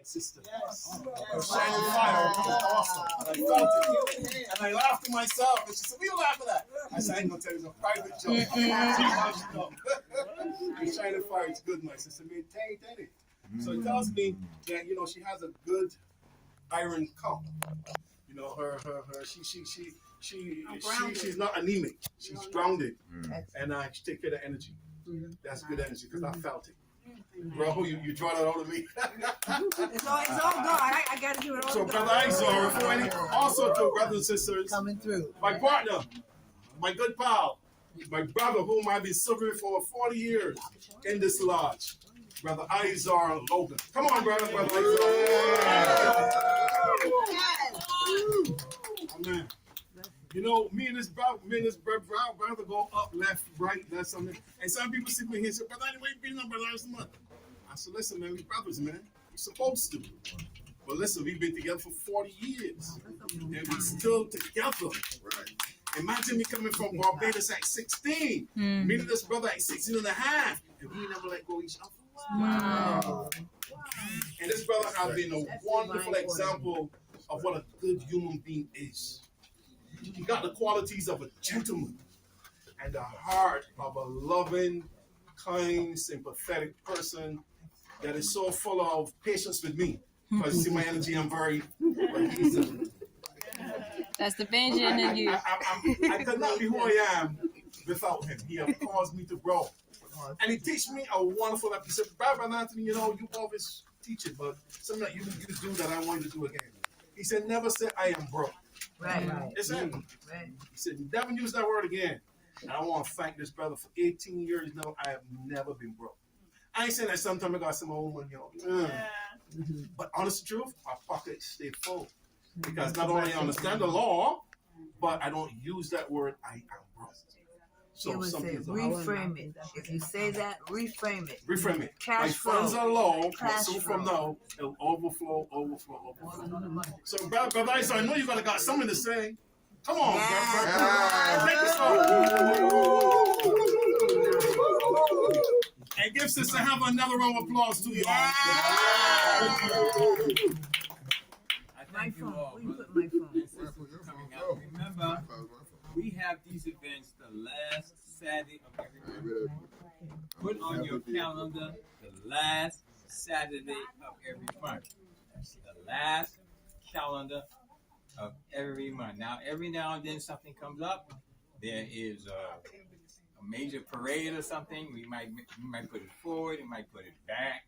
sister. Her shining fire was awesome. And I felt it. And I laughed to myself. And she said, "What you laugh at that?" I said, "I ain't going to tell you, it's a private joke." The shining fire is good, my sister. Maintain it. So it tells me that, you know, she has a good iron cup. You know, she's not anemic. She's grounded. And she take care of the energy. That's good energy because I felt it. Bro, you draw that out of me. It's all God. I got to do it all. So, Brother Izar, also to brothers and sisters, coming through. My partner, my good pal, my brother, whom I've been serving for over 40 years in this lodge, Brother Izar Logan. Come on, brother Izar. Amen. You know, me and this brother go up, left, right, that's something. And some people see me here and say, "Brother, anyway, you been on brother last month." I said, "Listen, man, we brothers, man. We're supposed to. But listen, we've been together for 40 years. And we're still together." Right. Imagine me coming from Barbados at 16, meeting this brother at 16 and a half, and we never let go of each other. Wow. And this brother has been a wonderful example of what a good human being is. He got the qualities of a gentleman and the heart of a loving, kind, sympathetic person that is so full of patience with me. Because you see my energy, I'm very easy. That's the vision in you. I could not be who I am without him. He has caused me to grow. And he teach me a wonderful life. He said, "Brother Anthony, you know, you always teach it, but something that you do that I want you to do again." He said, "Never say I am broke." Right. It's him. Right. He said, "Never use that word again." And I want to thank this brother for 18 years now. I have never been broke. I ain't saying that sometimes I got some old money, but honest truth, my pockets stay full. Because not only I understand the law, but I don't use that word, I am broke. So would say, reframe it. If you say that, reframe it. Reframe it. Cash My funds flow. are low, but Cash soon from flow. now, it'll overflow. So, Brother Isa, I know you're going to got something to say. Come on, brother. Take this off. And give Sister Heather another round of applause to you all. My phone. Where you put my phone? Coming out. Remember, we have these events the last Saturday of every month. Put on your calendar the last Saturday of every month. That's the last calendar of every month. Now, every now and then something comes up. There is a major parade or something. We might put it forward, we might put it back,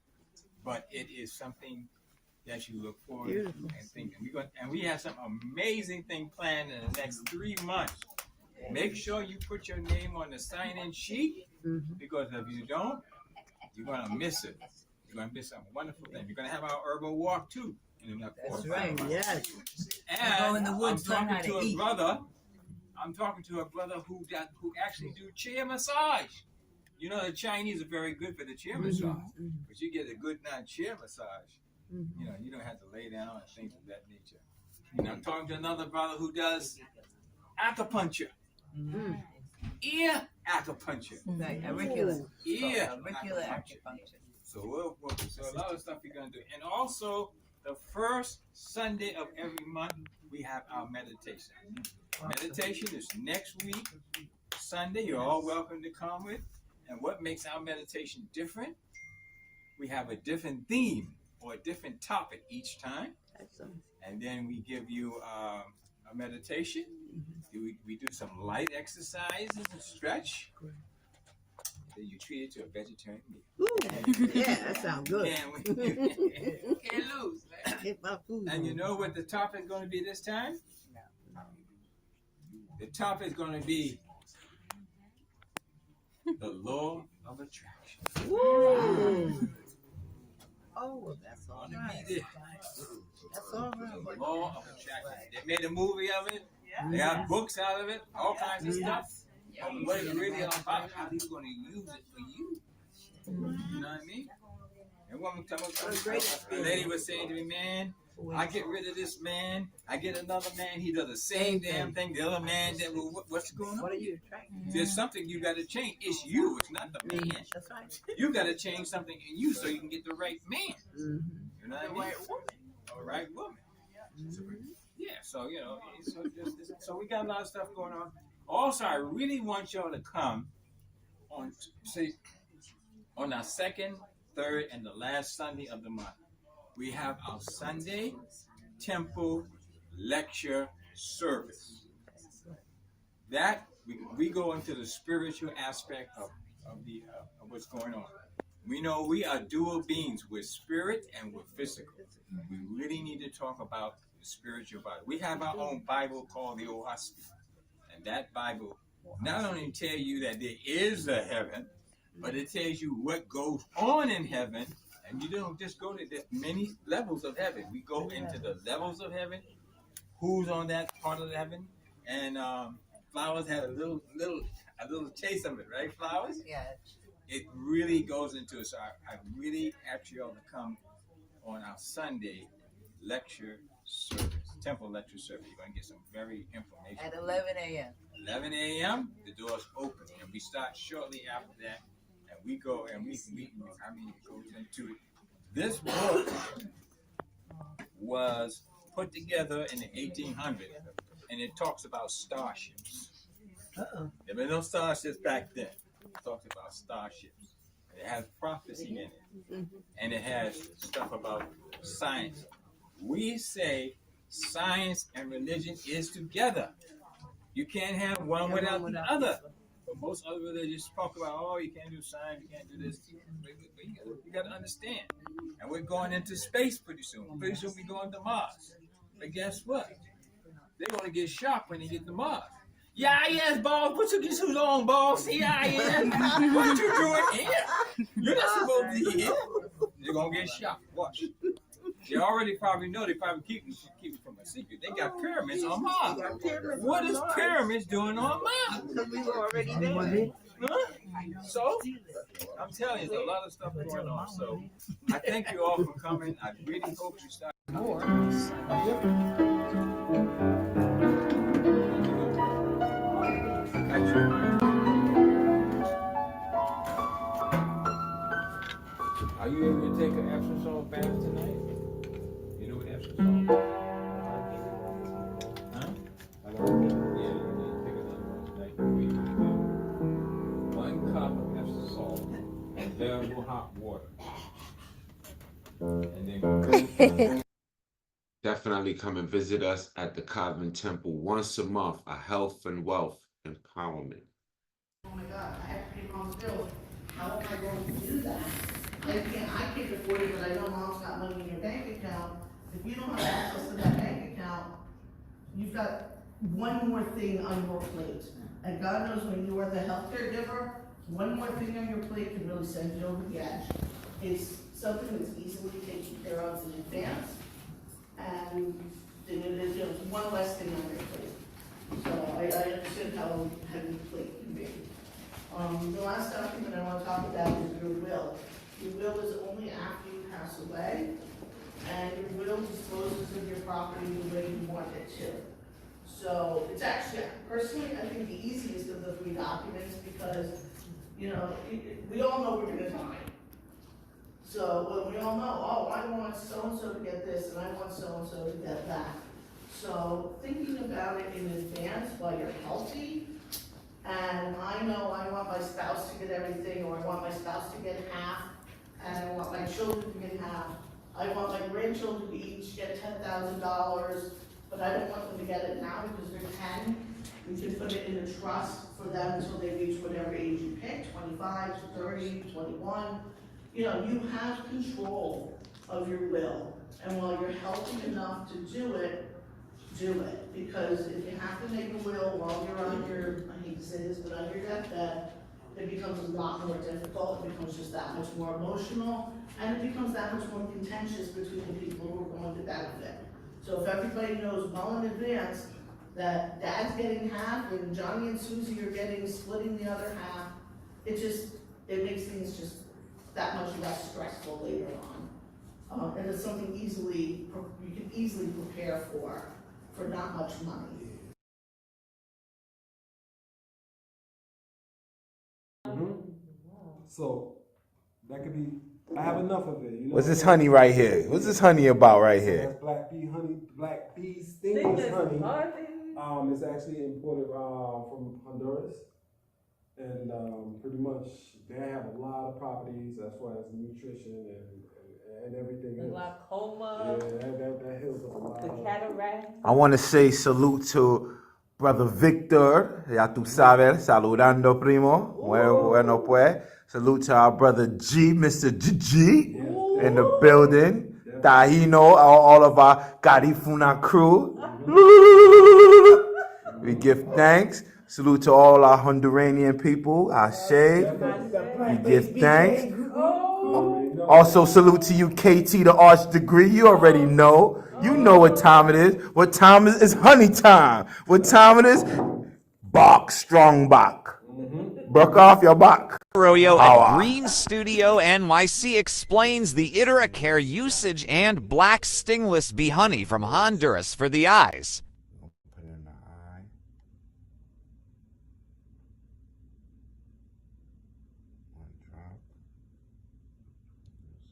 but it is something that you look forward to and think. And we have some amazing thing planned in the next 3 months. Make sure you put your name on the sign-in sheet, because if you don't, you're going to miss it. You're going to miss some wonderful thing. You're going to have our urban walk too. That's right. Yes. And in the woods, I'm talking to a brother who actually do chair massage. You know, the Chinese are very good for the chair massage, but you get a good chair massage. You know, you don't have to lay down and things of that nature. And I'm talking to another brother who does acupuncture. Ear acupuncture. Right, auricular. Ear Auricular acupuncture. So a lot of stuff we're going to do. And also, the first Sunday of every month, we have our meditation. Meditation is next week, Sunday. You're all welcome to come with. And what makes our meditation different? We have a different theme or a different topic each time. And then we give you a meditation. We do some light exercises and stretch. Then you treat it to a vegetarian meal. Yeah, that sounds good. Can't lose, man. Get my food. And you know what the topic is going to be this time? The topic is going to be the law of attraction. Ooh. Oh, that's all right. That's all right. The law of attraction. They made a movie of it. They have books out of it. All kinds of stuff. But what it's really all about, how he's going to use it for you. You know what I mean? And one time, a lady was saying to me, "Man, I get rid of this man. I get another man. He does the same damn thing. The other man, what's going on? What are you attracting? There's something you got to change. It's you. It's not the man. That's right. You got to change something in you so you can get the right man. You know what I mean? A right woman. Yeah, so you know, so we got a lot of stuff going on. Also, I really want y'all to come on, see, on our second, third, and the last Sunday of the month. We have our Sunday Temple Lecture Service. That we go into the spiritual aspect of what's going on. We know we are dual beings with spirit and with physical. We really need to talk about the spiritual body. We have our own Bible called the Old Hospital. And that Bible not only tell you that there is a heaven, but it tells you what goes on in heaven. And you don't just go to the many levels of heaven. We go into the levels of heaven, who's on that part of heaven. And Flowers had a little taste of it, right, Flowers? Yeah. It really goes into it. So I really ask you all to come on our Sunday lecture service, temple lecture service. You're going to get some very information. At 11 a.m. 11 a.m., the doors open, and we start shortly after that, and we go, and it goes into it. This book was put together in the 1800s, and it talks about starships. There were no starships back then. It talks about starships. It has prophecy in it, and it has stuff about science. We say science and religion is together. You can't have one without the other. But most other religions talk about, oh, you can't do science, you can't do this. You got to understand. And we're going into space pretty soon. Pretty soon we're going to Mars. But guess what? They're going to get shocked when they get to Mars. Yeah, yes, boss. What you get so long, boss? Yeah, yeah. What you doing here? You're not supposed to be here. They're going to get shocked. Watch. They already probably know. They probably keep it from a secret. They got pyramids on Mars. What is pyramids doing on Mars? Because we were already there. Huh? So, I'm telling you, there's a lot of stuff going on. So, I thank you all for coming. I really hope you start more. Are you able to take an Epsom salt bath tonight? You know what Epsom salt is? Huh? Yeah, you need to take another one tonight. 1 cup of Epsom salt and available hot water. And then Definitely come and visit us at the Kosmon Temple once a month, a health and wealth empowerment. Oh my God, I have to pay mom's bills. How am I going to do that? I can't afford it, but I know mom's got money in your bank account. If you don't have access to that bank account, you've got one more thing on your plate. And God knows when you are the healthcare giver, one more thing on your plate can really send you over the edge. It's something that's easily taken care of in advance. And then it is one less thing on your plate. So I understand how heavy the plate can be. The last document I want to talk about is your will. Your will is only after you pass away, and your will disposes of your property the way you want it to. So it's actually, personally, I think the easiest of the 3 documents because, you know, we all know we're going to die. So when we all know, oh, I want so-and-so to get this, and I want so-and-so to get that. So thinking about it in advance while you're healthy, and I know I want my spouse to get everything, or I want my spouse to get half, and I want my children to get half. I want my grandchildren to each get $10,000, but I don't want them to get it now because they're 10. We can put it in a trust for them until they reach whatever age you pick, 25, 30, 21. You know, you have control of your will. And while you're healthy enough to do it. Because if you have to make a will while you're on your, I hate to say this, but on your deathbed, it becomes a lot more difficult. It becomes just that much more emotional. And it becomes that much more contentious between the people who are going to benefit. So if everybody knows well in advance that Dad's getting half and Johnny and Susie are splitting the other half, it makes things just that much less stressful later on. And it's something you can easily prepare for not much money. So that could be I have enough of it. You know. What's this honey right here? What's this honey about right here? That's black pea honey, black pea stingless honey. It's actually imported from Honduras, and pretty much they have a lot of properties as far as nutrition and everything else. Glaucoma. Yeah, that heals up a lot. The cataract. I want to say salute to Brother Victor. Ya tú sabes, saludando primo. Bueno pues. Salute to our brother G, Mr. G, in the building. Tahino, all of our Garifuna crew. We give thanks. Salute to all our Honduranian people. Ashe. We give thanks. Also salute to you, KT, the Arch Degree. You already know. You know what time it is. What time is it's honey time. What time it is? Bach, strong Bach. Broke off your Bach. Arroyo at Green Studio NYC explains the Itaracare usage and black stingless bee honey from Honduras for the eyes. Put it in the eye. One drop.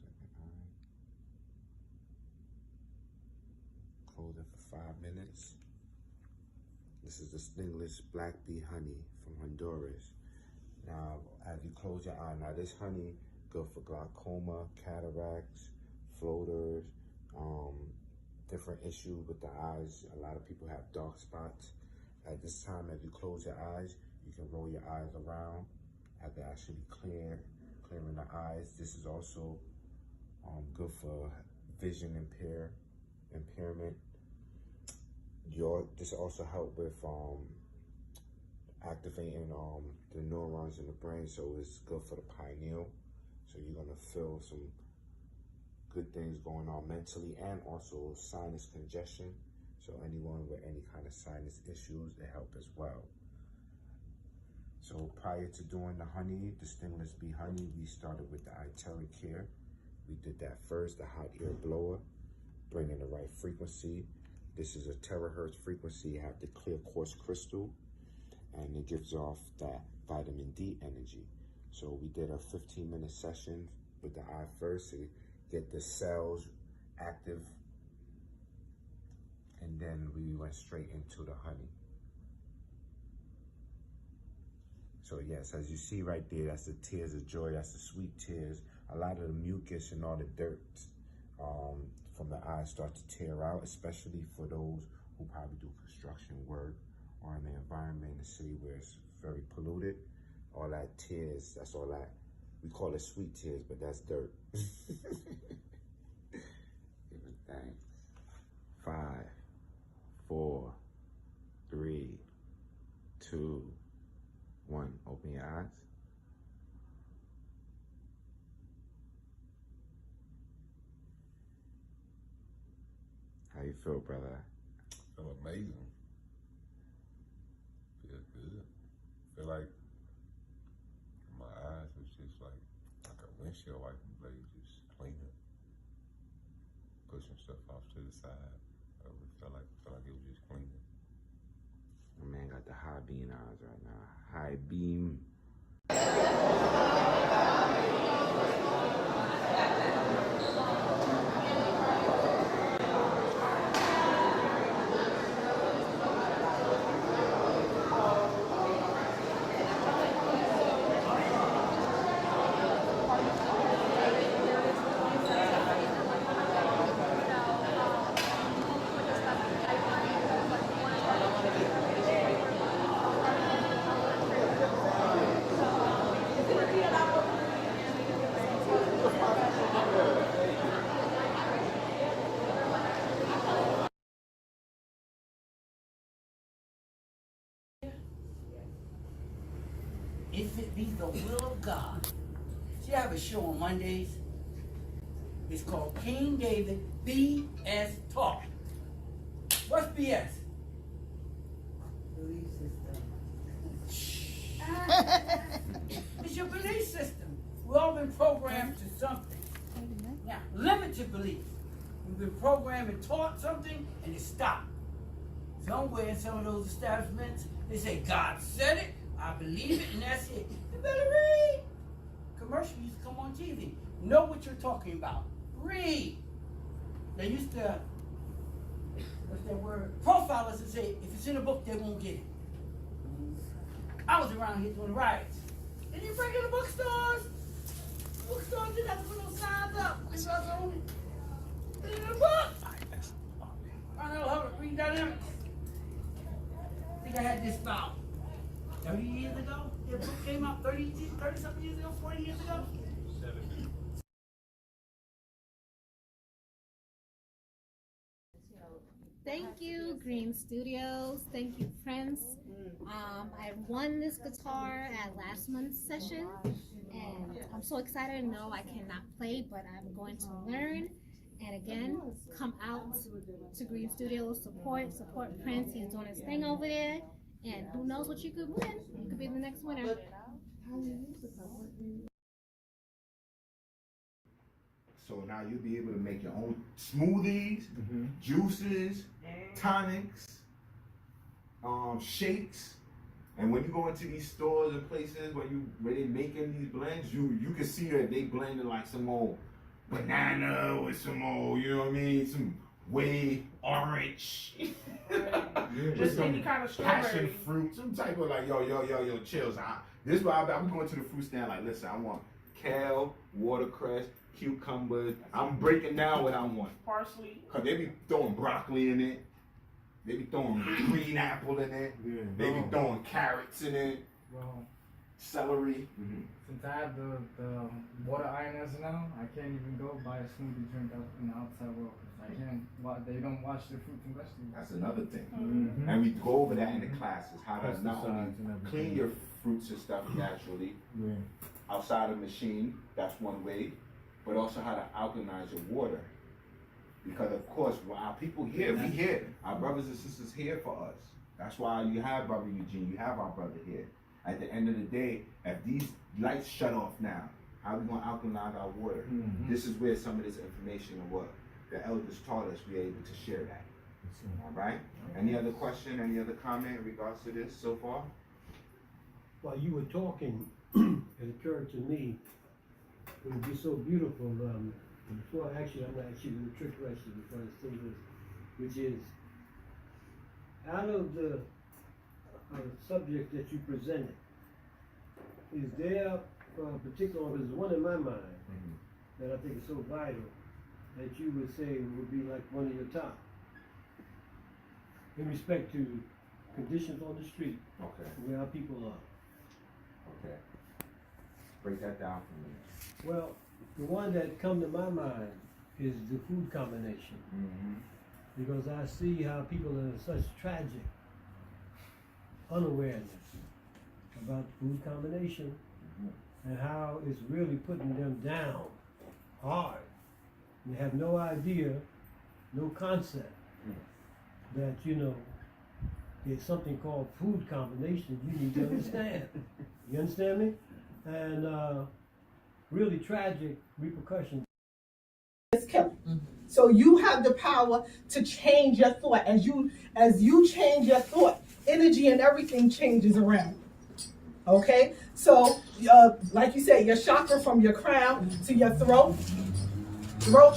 Second eye. Close it for 5 minutes. This is the stingless black bee honey from Honduras. Now, as you close your eye, now this honey good for glaucoma, cataracts, floaters, different issues with the eyes. A lot of people have dark spots. At this time, as you close your eyes, you can roll your eyes around. As they actually clearing the eyes. This is also good for vision impairment. This also help with activating the neurons in the brain, so it's good for the pineal. So you're gonna feel some good things going on mentally, and also sinus congestion. So anyone with any kind of sinus issues, they help as well. So prior to doing the honey, the stingless bee honey, we started with the Itaracare. We did that first, the hot air blower, bringing the right frequency. This is a terahertz frequency. You have the clear quartz crystal, and it gives off that vitamin D energy. So we did a 15-minute session with the eye first to get the cells active, and then we went straight into the honey. So yes, as you see right there, that's the tears of joy, that's the sweet tears. A lot of the mucus and all the dirt from the eyes start to tear out, especially for those who probably do construction work or in an environment in the city where it's very polluted. All that tears, that's all that, we call it sweet tears, but that's dirt. Give it thanks. 5, 4, 3, 2, 1. Open your eyes. How you feel, brother? Feel amazing. Feel good. Feel like my eyes was just like a windshield wiping blade, just cleaning, pushing stuff off to the side. It felt like it was just cleaning. My man got the high beam eyes right now. High beam. If it be the will of God. See, I have a show on Mondays. It's called King David BS Talk. What's BS? Belief system. It's your belief system. We've all been programmed to something. Now, limited belief. We've been programmed and taught something, and it stopped. Somewhere in some of those establishments, they say, God said it, I believe it, and that's it. You better read. Commercials used to come on TV. know what you're talking about. Read. They used to, what's that word? Profilers and say, if it's in a book, they won't get it. I was around here doing riots. They didn't break in the bookstores. Bookstores didn't have to put no signs up. They was on it. It's in the book. I know how to read dynamics. I think I had this about 30 years ago. The book came out 30 something years ago, 40 years ago. Thank you, Green Studios. Thank you, Prince. I won this guitar at last month's session, and I'm so excited. No, I cannot play, but I'm going to learn. And again, come out to Green Studios, support Prince. He's doing his thing over there, and who knows what you could win? You could be the next winner. So now you'll be able to make your own smoothies, juices, tonics, shakes. And when you go into these stores and places where they making these blends, you can see that they blending like some old banana with some old, you know what I mean, some whey orange. Just any kind of strawberry. Passion fruit, some type of like, yo, chills. This is why I'm going to the fruit stand like, listen, I want kale, watercress, cucumbers. I'm breaking down what I want. Parsley. Cause they be throwing broccoli in it. They be throwing green apple in it. Yeah, they be throwing carrots in it. Well, celery. Since I have the water ionizer now, I can't even go buy a smoothie drink out in the outside world. I can't. They don't wash their fruits and vegetables. That's another thing. And we go over that in the classes. How to not only clean your fruits and stuff naturally outside of the machine. That's one way. But also how to alkalize your water. Because of course, our people here, we here. Our brothers and sisters here for us. That's why you have Brother Eugene, you have our brother here. At the end of the day, if these lights shut off now, how are we going to alkalize our water? This is where some of this information of what the elders taught us, we're able to share that. All right? Any other question, any other comment in regards to this so far? While you were talking, it occurred to me, it would be so beautiful, before actually, I'm going to ask you the trick question before I say this, which is, out of the subject that you presented, is there a particular, there's one in my mind that I think is so vital that you would say would be like one of your top in respect to conditions on the street, where our people are? Okay. Break that down for me. Well, the one that come to my mind is the food combination. Because I see how people are in such tragic unawareness about food combination and how it's really putting them down hard. They have no idea, no concept that, there's something called food combination you need to understand. You understand me? And really tragic repercussions. It's killing. So you have the power to change your thought. As you change your thought, energy and everything changes around you. Okay? So, like you said, your chakra from your crown to your throat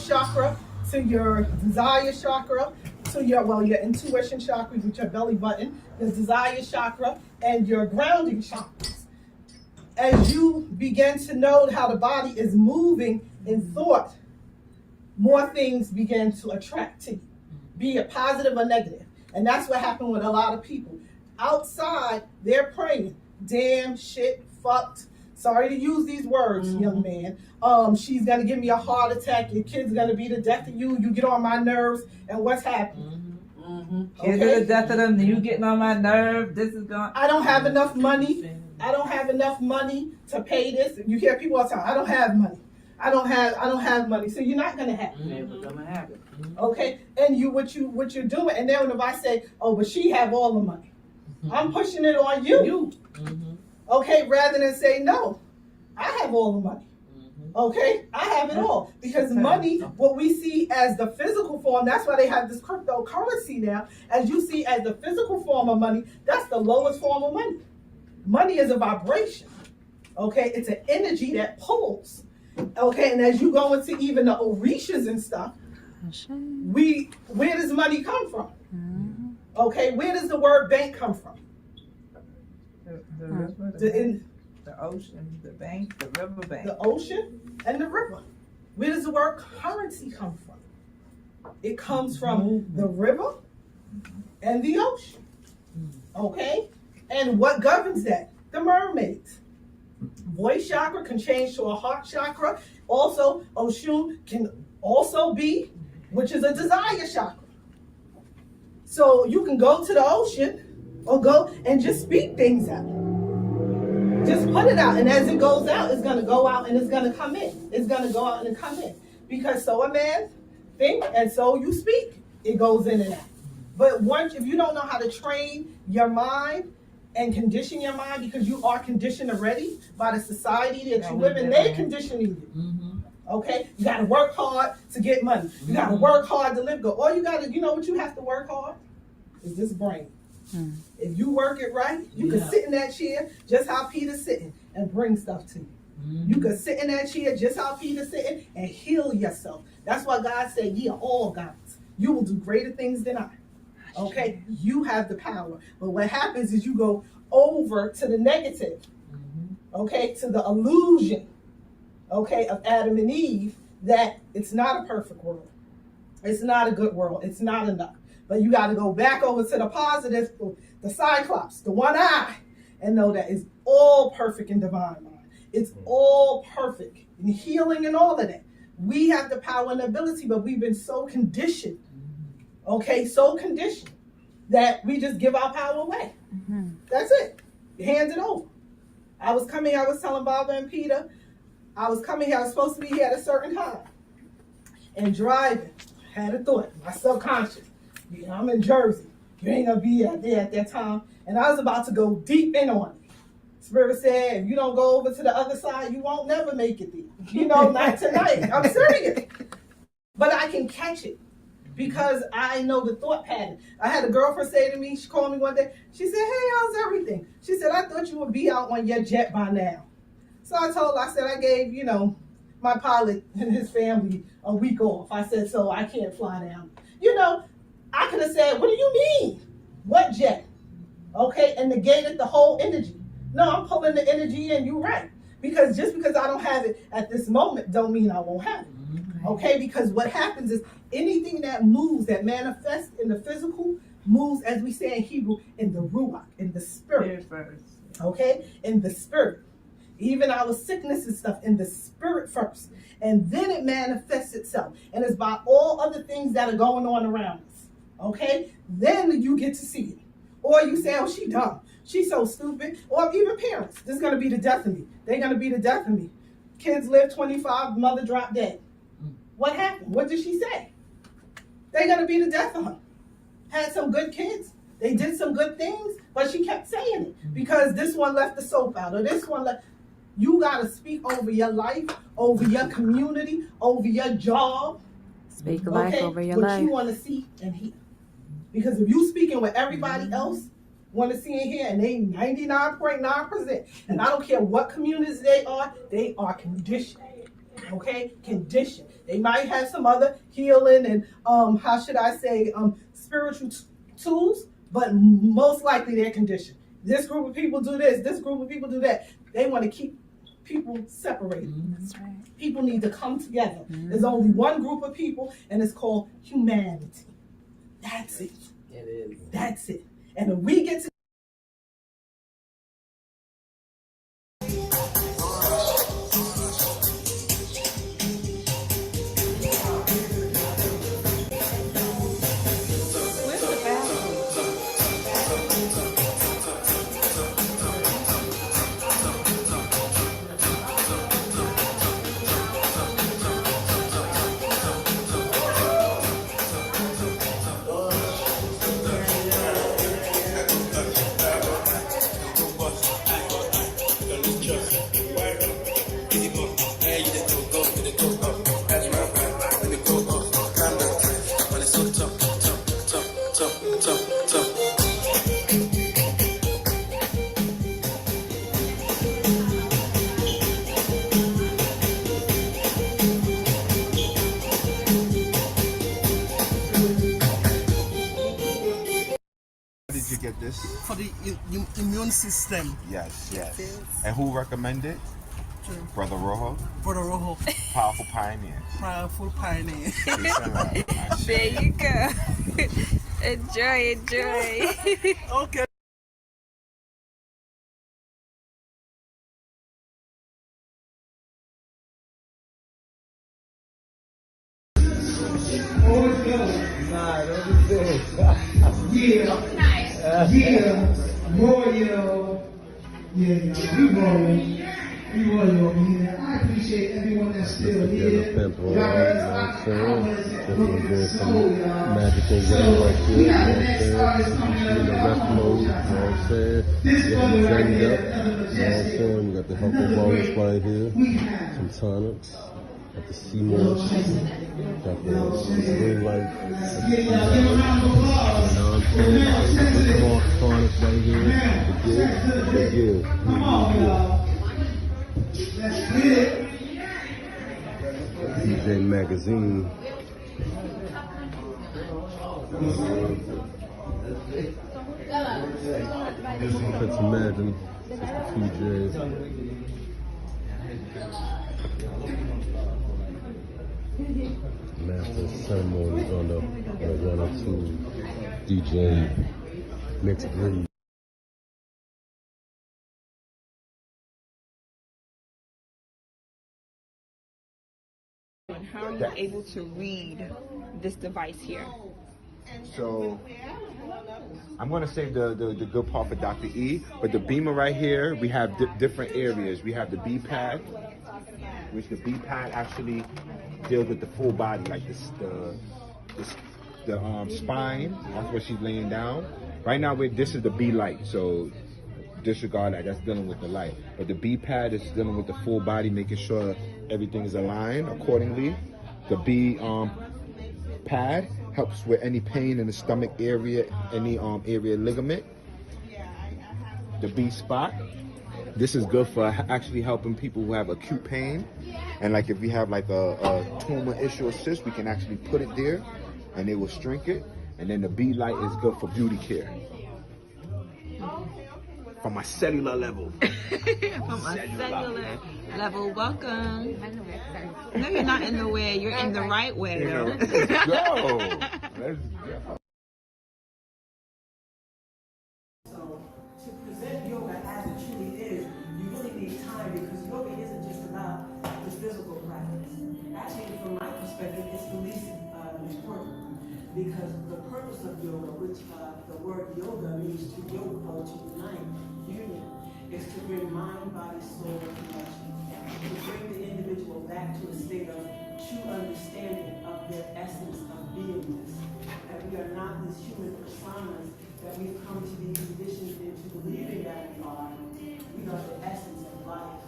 chakra to your desire chakra to your intuition chakra, which your belly button, the desire chakra, and your grounding chakras. As you begin to know how the body is moving in thought, more things begin to attract to you, be it positive or negative. And that's what happened with a lot of people. Outside, they're praying, damn, shit, fucked. Sorry to use these words, young man. She's gonna give me a heart attack. Your kid's gonna be the death of you. You get on my nerves. And what's happening? Kids are the death of them. You getting on my nerve. This is going. I don't have enough money. I don't have enough money to pay this. You hear people all the time, I don't have money. I don't have money. So you're not gonna have it. Never gonna have it. Okay? And what you're doing, and then if I say, oh, but she have all the money, I'm pushing it on you. Okay, rather than say, no, I have all the money. Okay, I have it all. Because money, what we see as the physical form, that's why they have this cryptocurrency now. As you see as the physical form of money, that's the lowest form of money. Money is a vibration. Okay, it's an energy that pulls. Okay, and as you go into even the Orishas and stuff, where does money come from? Okay, where does the word bank come from? The river, the ocean, the bank, the river bank. The ocean and the river. Where does the word currency come from? It comes from the river and the ocean. Okay? And what governs that? The mermaids. Voice chakra can change to a heart chakra. Also, Oshun can also be, which is a desire chakra. So you can go to the ocean or go and just speak things out. Just put it out. And as it goes out, it's going to go out and it's going to come in. It's going to go out and come in. Because so a man think and so you speak. It goes in and out. But once, if you don't know how to train your mind and condition your mind, because you are conditioned already by the society that you live in, they conditioning you. Okay? You got to work hard to get money. You got to work hard to live good. All you got to, you know what you have to work hard? Is this brain. If you work it right, you can sit in that chair just how Peter's sitting and bring stuff to you. You can sit in that chair just how Peter's sitting and heal yourself. That's why God said, ye are all gods. You will do greater things than I. Okay? You have the power. But what happens is you go over to the negative. Okay? To the illusion. Okay? Of Adam and Eve, that it's not a perfect world. It's not a good world. It's not enough. But you got to go back over to the positive, the Cyclops, the one eye, and know that it's all perfect in divine mind. It's all perfect in healing and all of that. We have the power and ability, but we've been so conditioned, okay, so conditioned that we just give our power away. That's it. Hand it over. I was telling Barbara and Peter, I was supposed to be here at a certain time. And driving, had a thought, my subconscious. I'm in Jersey. You ain't gonna be there at that time. And I was about to go deep in on it. Spirit said, if you don't go over to the other side, you won't never make it there. You know, not tonight. I'm serious. But I can catch it because I know the thought pattern. I had a girlfriend say to me, she called me one day. She said, hey, how's everything? She said, I thought you would be out on your jet by now. So I told her, I said, I gave, my pilot and his family a week off. I said, so I can't fly down. I could have said, what do you mean? What jet? Okay, and negated the whole energy. No, I'm pulling the energy in, you're right. Because just because I don't have it at this moment don't mean I won't have it. Okay, because what happens is anything that moves, that manifests in the physical, moves, as we say in Hebrew, in the ruach, in the spirit. Okay, in the spirit. Even our sickness and stuff in the spirit first. And then it manifests itself. And it's by all other things that are going on around us. Okay? Then you get to see it. Or you say, oh, she dumb. She's so stupid. Or even parents. This is going to be the death of me. They're going to be the death of me. Kids live 25, mother dropped dead. What happened? What did she say? They're going to be the death of her. Had some good kids. They did some good things, but she kept saying it. Because this one left the soap out, or this one left. You got to speak over your life, over your community, over your job. Speak life over your what life. you want to see and hear. Because if you speaking with everybody else want to see and hear, and they 99.9%, and I don't care what communities they are conditioned. Okay? Conditioned. They might have some other healing and, spiritual tools, but most likely they're conditioned. This group of people do this, this group of people do that. They want to keep people separated. That's right. People need to come together. There's only one group of people, and it's called humanity. That's it. It is. That's it. And if we get to this? For the immune system. Yes, yes. And who recommended? Sure. Brother Rojo? Brother Rojo. Powerful Pioneer. Powerful Pioneer. There you go. Enjoy. Okay. Nah, don't be royal. Yeah, we royal over here. I appreciate everyone that's still here. Y'all ready to magical way right here, you know what I'm saying? In the rest mode, you know what I'm saying? Getting ready up, you know what I'm saying? We got the health and wellness right here, some tonics, got the Seymour, got the green light, you know what I'm saying? Got the tonics right here, the give. DJ Magazine. Let's imagine PJ. Master ceremonies on the 102 DJ Mixed Breed. How are you able to read this device here? So I'm going to save the good part for Dr. E, but the beamer right here, we have different areas. We have the B pad, which the B pad actually deals with the full body, like the spine. That's what she's laying down. Right now, this is the B light, so disregard that. That's dealing with the light. But the B pad is dealing with the full body, making sure everything is aligned accordingly. The B pad helps with any pain in the stomach area, any area ligament. The B spot, this is good for actually helping people who have acute pain, and like if we have like a tumor issue or cyst, we can actually put it there and it will shrink it. And then the B light is good for beauty care. From a cellular level. From a cellular level. Welcome. No, you're not in the way. You're in the right way, though. Let's go. Let's go. So, to present yoga as it truly is, you really need time, because yoga isn't just about the physical practice. Actually, from my perspective, it's the least important. Because the purpose of yoga, which the word yoga means to yoga, or to unite, union, is to bring mind, body, soul, and connection. To bring the individual back to a state of true understanding of their essence of beingness. That we are not these human personas that we've come to be conditioned into believing that we are. We are the essence of life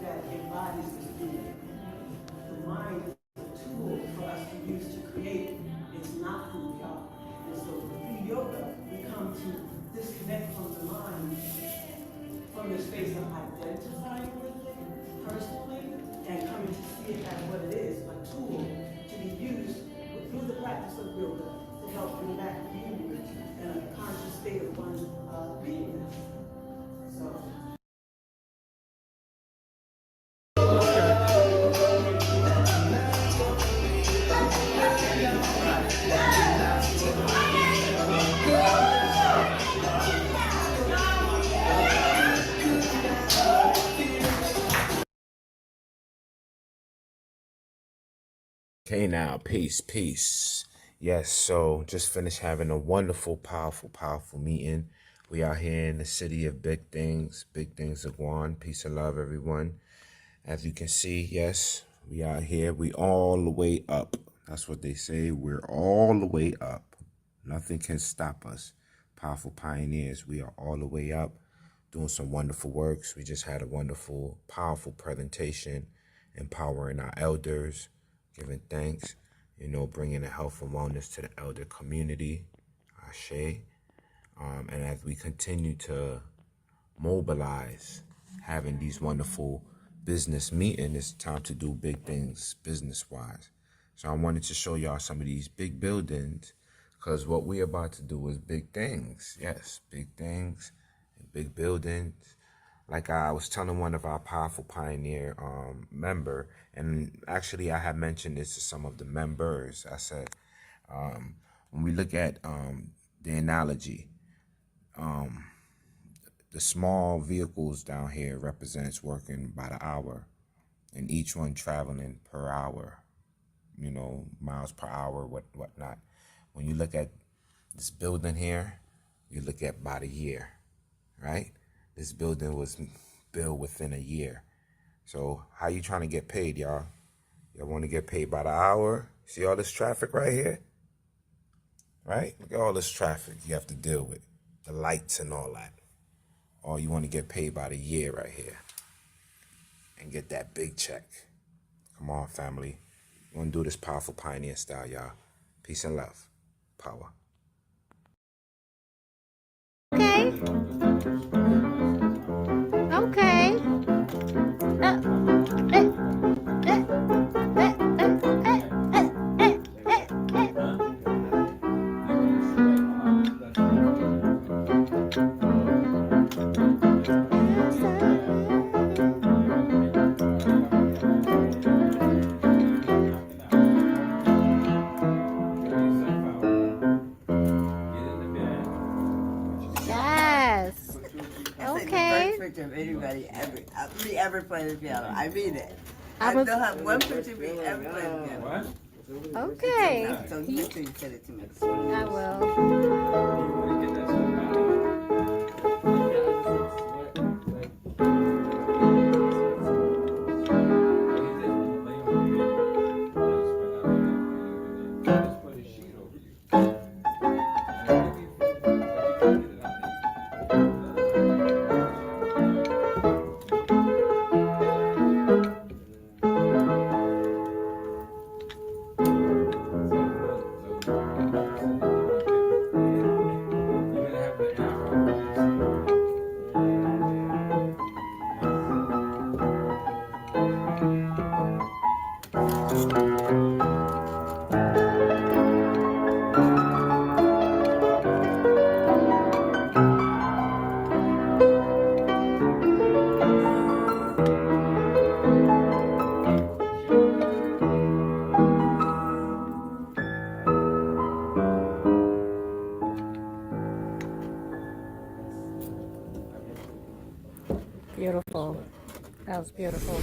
that embodies this being. The mind is a tool for us to use to create. It's not who we are. And so through yoga, we come to disconnect from the mind, from the space of identifying with it personally, and coming to see it as what it is, a tool to be used through the practice of yoga to help bring back union and a conscious state of one's beingness. So. Okay, now, peace. Yes, so just finished having a wonderful, powerful meeting. We are here in the city of big things of Guam. Peace and love, everyone. As you can see, yes, we are here. We all the way up. That's what they say. We're all the way up. Nothing can stop us. Powerful pioneers. We are all the way up, doing some wonderful works. We just had a wonderful, powerful presentation, empowering our elders, giving thanks, bringing the health and wellness to the elder community, Ashe. And as we continue to mobilize, having these wonderful business meetings, it's time to do big things business-wise. So I wanted to show y'all some of these big buildings Because what we're about to do is big things. Yes, big things, big buildings. Like I was telling one of our Powerful Pioneer member, and actually I had mentioned this to some of the members. I said, when we look at the analogy, the small vehicles down here represents working by the hour, and each one traveling per hour, you know, miles per hour, whatnot. When you look at this building here, you look at by the year, right? This building was built within a year. So how you trying to get paid, y'all? Y'all want to get paid by the hour? See all this traffic right here? Right? Look at all this traffic you have to deal with. The lights and all that. Or you want to get paid by the year right here. And get that big check. Come on, family. We're going to do this Powerful Pioneer style, y'all. Peace and love. Power. Okay. Okay. Yes. Okay. Picture of anybody ever playing the piano. I mean it. I don't have one picture of me ever playing the piano. Okay. So you make sure you send it to me. I will. Beautiful. That was beautiful.